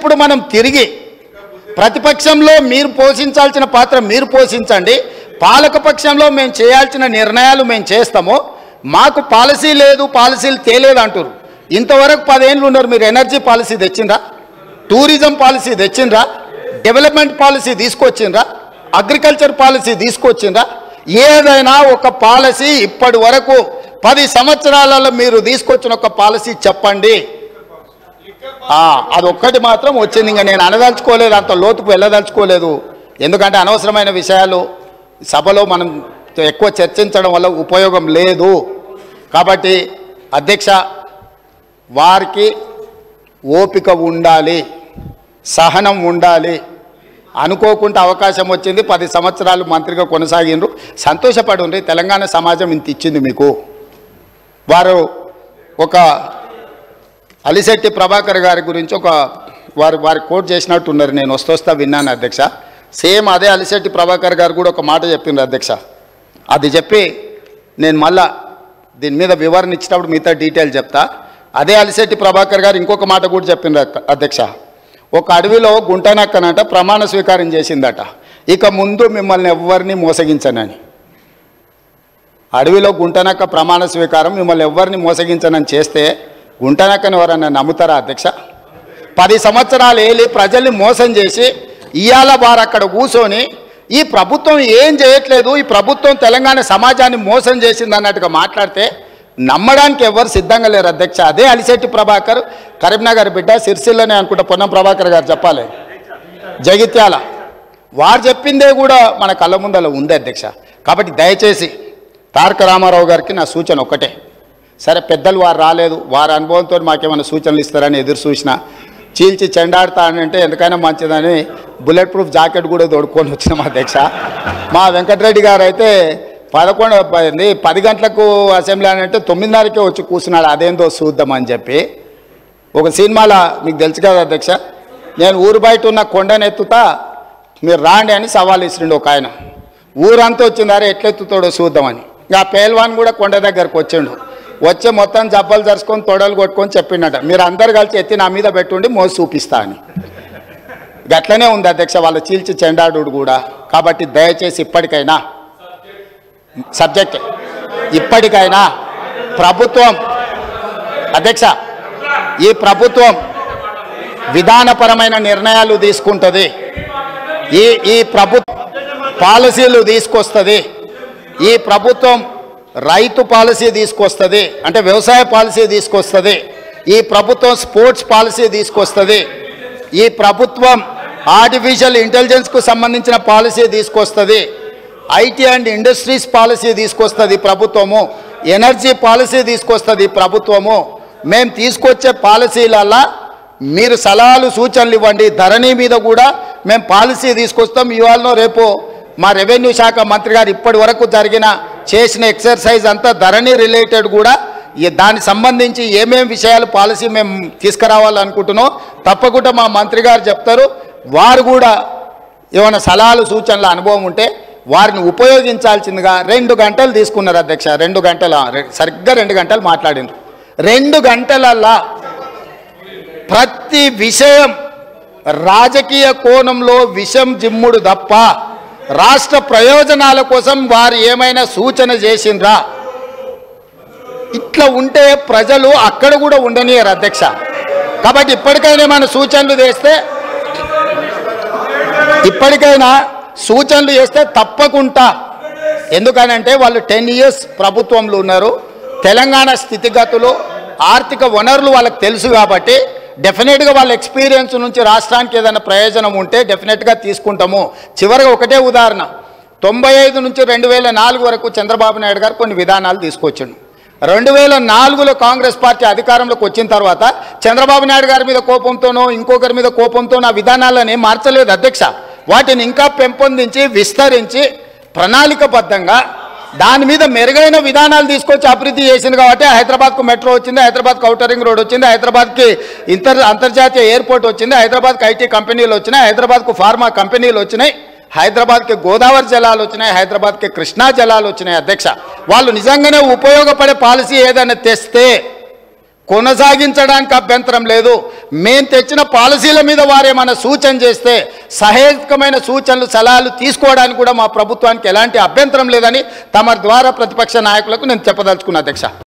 ఇప్పుడు మనం తిరిగి ప్రతిపక్షంలో మీరు పోషించాల్సిన పాత్ర మీరు పోషించండి, పాలకపక్షంలో మేము చేయాల్సిన నిర్ణయాలు మేము చేస్తాము, మాకు పాలసీ లేదు, పాలసీలు తేలేదు అంటారు. ఇంతవరకు 10 ఏళ్ళు ఉన్నారు, మీరు ఎనర్జీ పాలసీ తెచ్చిండ్రా, టూరిజం పాలసీ తెచ్చిండ్రా, డెవలప్మెంట్ పాలసీ తీసుకొచ్చిండ్రా, అగ్రికల్చర్ పాలసీ తీసుకొచ్చిండ్రా? ఏదైనా ఒక పాలసీ ఇప్పటి వరకు 10 సంవత్సరాలలో మీరు తీసుకొచ్చిన ఒక పాలసీ చెప్పండి. అదొక్కటి మాత్రం వచ్చింది. ఇంకా నేను అనదలుచుకోలేదు, అంత లోతుకు వెళ్ళదలుచుకోలేదు. ఎందుకంటే అనవసరమైన విషయాలు సభలో మనం ఎక్కువ చర్చించడం వల్ల ఉపయోగం లేదు. కాబట్టి అధ్యక్ష, వారికి ఓపిక ఉండాలి, సహనం ఉండాలి. అనుకోకుండా అవకాశం వచ్చింది, 10 సంవత్సరాలు మంత్రిగా కొనసాగిండ్రు, సంతోషపడుండ్రి. తెలంగాణ సమాజం ఇంత ఇచ్చింది మీకు. వారు ఒక అలిశెట్టి ప్రభాకర్ గారి గురించి వారి కోట్ చేసినట్టున్నారు, నేను వస్తా విన్నాను అధ్యక్ష. సేమ్ అదే అలిశెట్టి ప్రభాకర్ గారు కూడా ఒక మాట చెప్పిండ్రు అధ్యక్ష. అది చెప్పి నేను మళ్ళా దీని మీద వివరణ ఇచ్చినప్పుడు మిగతా డీటెయిల్ చెప్తా. అదే అలిశెట్టి ప్రభాకర్ గారు ఇంకొక మాట కూడా చెప్పిండ్రు అధ్యక్ష. ఒక అడవిలో గుంటనక్కనట ప్రమాణ స్వీకారం చేసిందట, ఇక ముందు మిమ్మల్ని ఎవరిని మోసగించనని. అడవిలో గుంటనక్క ప్రమాణ స్వీకారం, మిమ్మల్ని ఎవరిని మోసగించనని చేస్తే గుంటనక్కని ఎవరన్నా నమ్ముతారా అధ్యక్ష? 10 సంవత్సరాలు ఏలి ప్రజల్ని మోసం చేసి ఇవాళ వారు అక్కడ కూర్చొని ఈ ప్రభుత్వం ఏం చేయట్లేదు, ఈ ప్రభుత్వం తెలంగాణ సమాజాన్ని మోసం చేసింది అన్నట్టుగా మాట్లాడితే నమ్మడానికి ఎవరు సిద్ధంగా లేరు అధ్యక్ష. అదే అలిశెట్టి ప్రభాకర్, కరీంనగర్ బిడ్డ, సిరిసిల్లనే అనుకుంటా పొన్నం ప్రభాకర్ గారు చెప్పాలి, జగిత్యాల. వారు చెప్పిందే కూడా మన కళ్ళ ముందల ఉంది అధ్యక్ష. కాబట్టి దయచేసి తారక రామారావు గారికి నా సూచన ఒక్కటే, సరే పెద్దలు వారు రాలేదు, వారి అనుభవంతో మాకేమైనా సూచనలు ఇస్తారని ఎదురు చూసిన, చీల్చి చెండాడుతా అని అంటే ఎందుకైనా మంచిదని బుల్లెట్ ప్రూఫ్ జాకెట్ కూడా తోడుకొని వచ్చినాం అధ్యక్ష. మా వెంకటరెడ్డి గారు అయితే 10 గంటలకు అసెంబ్లీ అని అంటే 9:30కే వచ్చి కూర్చున్నాడు, అదేందో చూద్దామని చెప్పి. ఒక సినిమాలో మీకు తెలుసు కదా అధ్యక్ష, నేను ఊరు బయట ఉన్న కొండను ఎత్తుతా మీరు రాండి అని సవాల్ ఇస్తుండే ఒక ఆయన. ఊరంతా వచ్చిందారే ఎట్లెత్తుతాడో చూద్దామని. ఇంకా పేల్వాన్ కూడా కొండ దగ్గరకు వచ్చిండు, వచ్చే మొత్తం జబ్బలు జరుచుకొని తొడలు కొట్టుకొని చెప్పిండట, మీరు అందరు కలిసి ఎత్తి నా మీద పెట్టుండి మోసి చూపిస్తా అని. గట్లనే ఉంది అధ్యక్ష వాళ్ళ చీల్చి చెండాడు కూడా. కాబట్టి దయచేసి ఇప్పటికైనా ఇప్పటికైనా ప్రభుత్వం అధ్యక్ష, ఈ ప్రభుత్వం విధానపరమైన నిర్ణయాలు తీసుకుంటుంది, ఈ ప్రభుత్వం పాలసీలు తీసుకొస్తుంది, ఈ ప్రభుత్వం రైతు పాలసీ తీసుకొస్తుంది, అంటే వ్యవసాయ పాలసీ తీసుకొస్తుంది, ఈ ప్రభుత్వం స్పోర్ట్స్ పాలసీ తీసుకొస్తుంది, ఈ ప్రభుత్వం ఆర్టిఫిషియల్ ఇంటెలిజెన్స్కు సంబంధించిన పాలసీ తీసుకొస్తుంది, ఐటీ అండ్ ఇండస్ట్రీస్ పాలసీ తీసుకొస్తుంది ప్రభుత్వము, ఎనర్జీ పాలసీ తీసుకొస్తుంది ప్రభుత్వము. మేము తీసుకొచ్చే పాలసీలల్లా మీరు సలహాలు సూచనలు ఇవ్వండి. ధరణి మీద కూడా మేము పాలసీ తీసుకొస్తాం. ఇవాళనో రేపు మా రెవెన్యూ శాఖ మంత్రి గారు ఇప్పటి వరకు చేసిన ఎక్సర్సైజ్ అంతా ధరణి రిలేటెడ్ కూడా, దానికి సంబంధించి ఏమేమి విషయాలు పాలసీ మేము తీసుకురావాలనుకుంటున్నాం తప్పకుండా మా మంత్రి గారు చెప్తారు. వారు కూడా ఏమైనా సలహాలు సూచనల అనుభవం ఉంటే వారిని ఉపయోగించాల్సిందిగా 2 గంటలు తీసుకున్నారు అధ్యక్ష. 2 గంటలు సరిగ్గా 2 గంటలు మాట్లాడినారు. 2 గంటలల్లా ప్రతి విషయం రాజకీయ కోణంలో విషం జిమ్ముడు తప్ప రాష్ట్ర ప్రయోజనాల కోసం వారు ఏమైనా సూచన చేసిండ్రా? ఇట్లా ఉంటే ప్రజలు అక్కడ కూడా ఉండనియరు అధ్యక్ష. కాబట్టి ఇప్పటికైనా ఏమైనా సూచనలు చేస్తే తప్పకుండా, ఎందుకనంటే వాళ్ళు 10 years ప్రభుత్వంలో ఉన్నారు, తెలంగాణ స్థితిగతులు ఆర్థిక వనరులు వాళ్ళకి తెలుసు కాబట్టి డెఫినెట్గా వాళ్ళ ఎక్స్పీరియన్స్ నుంచి రాష్ట్రానికి ఏదైనా ప్రయోజనం ఉంటే డెఫినెట్గా తీసుకుంటాము. చివరిగా ఒకటే ఉదాహరణ, 95 నుంచి 2004 వరకు చంద్రబాబు నాయుడు గారు కొన్ని విధానాలు తీసుకొచ్చిండు. 2004లో కాంగ్రెస్ పార్టీ అధికారంలోకి వచ్చిన తర్వాత చంద్రబాబు నాయుడు గారి మీద కోపంతోనో ఇంకొకరి మీద కోపంతోనో ఆ విధానాలని మార్చలేదు అధ్యక్ష. వాటిని ఇంకా పెంపొందించి విస్తరించి ప్రణాళికబద్ధంగా దాని మీద మెరుగైన విధానాలు తీసుకొచ్చి అభివృద్ధి చేసింది కాబట్టి హైదరాబాద్కు మెట్రో వచ్చింది, హైదరాబాద్కు ఔటర్ రింగ్ రోడ్ వచ్చింది, హైదరాబాద్కి అంతర్జాతీయ ఎయిర్పోర్ట్ వచ్చింది, హైదరాబాద్కి ఐటీ కంపెనీలు వచ్చినాయి, హైదరాబాద్కు ఫార్మా కంపెనీలు వచ్చినాయి, హైదరాబాద్కి గోదావరి జలాలు వచ్చినాయి, హైదరాబాద్కి కృష్ణా జలాలు వచ్చినాయి అధ్యక్ష. వాళ్ళు నిజంగానే ఉపయోగపడే పాలసీ ఏదైనా తెస్తే కొనసాగించడానికి అభ్యంతరం లేదు. మేము తెచ్చిన పాలసీల మీద వారేమైనా సూచన చేస్తే సహేతుకమైన సూచనలు సలహాలు తీసుకోవడానికి కూడా మా ప్రభుత్వానికి ఎలాంటి అభ్యంతరం లేదని తమ ద్వారా ప్రతిపక్ష నాయకులకు నేను చెప్పదలుచుకున్నా అధ్యక్ష.